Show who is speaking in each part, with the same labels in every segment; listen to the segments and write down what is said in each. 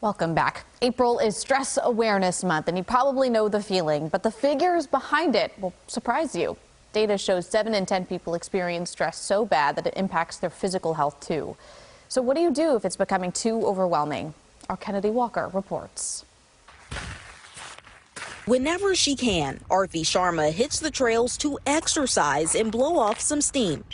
Speaker 1: Welcome back. April is Stress Awareness Month, and you probably know the feeling, but the figures behind it will surprise you. Data shows 7 in 10 people experience stress so bad that it impacts their physical health too. So what do you do if it's becoming too overwhelming? Our Kennedi Walker reports.
Speaker 2: Whenever she can, Arthi Sharma hits the trails to exercise and blow off some steam.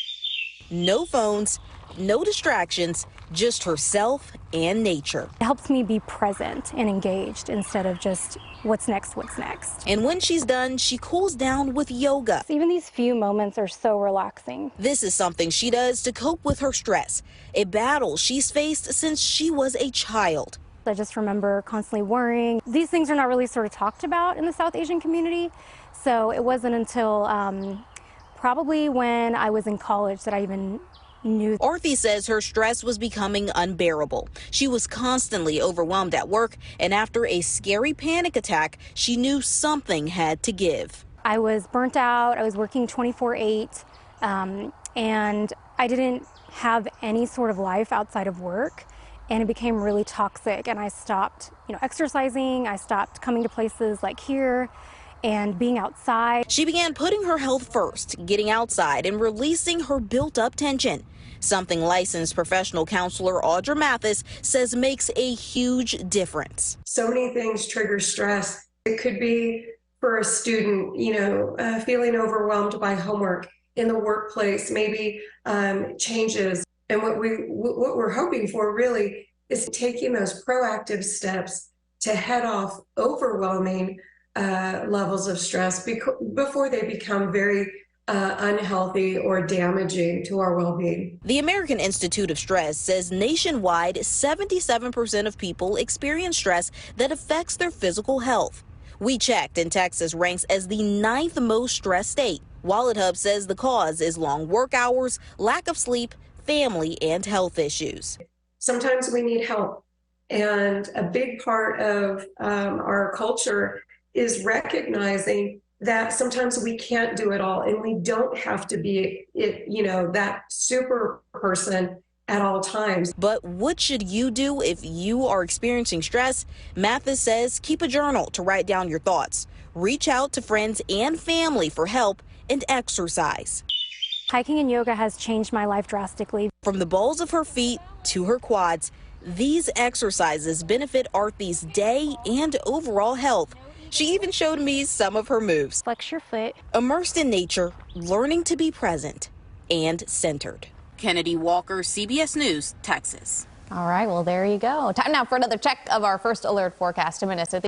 Speaker 2: No phones, no distractions, just herself and nature.
Speaker 3: It helps me be present and engaged instead of just what's next.
Speaker 2: And when she's done, she cools down with yoga.
Speaker 3: Even these few moments are so relaxing.
Speaker 2: This is something she does to cope with her stress, a battle she's faced since she was a child.
Speaker 3: I just remember constantly worrying. These things are not really sort of talked about in the South Asian community, so it wasn't until probably when I was in college that I even knew.
Speaker 2: Arthi says her stress was becoming unbearable. She was constantly overwhelmed at work, and after a scary panic attack, she knew something had to give.
Speaker 3: I was burnt out. I was working 24/8, and I didn't have any sort of life outside of work. And it became really toxic, and I stopped, exercising. I stopped coming to places like here and being outside.
Speaker 2: She began putting her health first, getting outside and releasing her built-up tension, something licensed professional counselor Audra Mathis says makes a huge difference.
Speaker 4: So many things trigger stress. It could be for a student, feeling overwhelmed by homework in the workplace, maybe changes. And what we're hoping for really is taking those proactive steps to head off overwhelming levels of stress before they become very unhealthy or damaging to our well-being.
Speaker 2: The American Institute of Stress says nationwide, 77% of people experience stress that affects their physical health. We checked, and Texas ranks as the 9th most stressed state. Wallet Hub says the cause is long work hours, lack of sleep, family and health issues.
Speaker 4: Sometimes we need help, and a big part of our culture is recognizing that sometimes we can't do it all, and we don't have to be that super person at all times.
Speaker 2: But what should you do if you are experiencing stress? Mathis says keep a journal to write down your thoughts. Reach out to friends and family for help, and exercise.
Speaker 3: Hiking and yoga has changed my life drastically.
Speaker 2: From the balls of her feet to her quads, these exercises benefit Arthi's day and overall health. She even showed me some of her moves.
Speaker 3: Flex your foot.
Speaker 2: Immersed in nature, learning to be present and centered. Kennedi Walker, CBS News, Texas.
Speaker 1: All right, well, there you go. Time now for another check of our first alert forecast. A minute.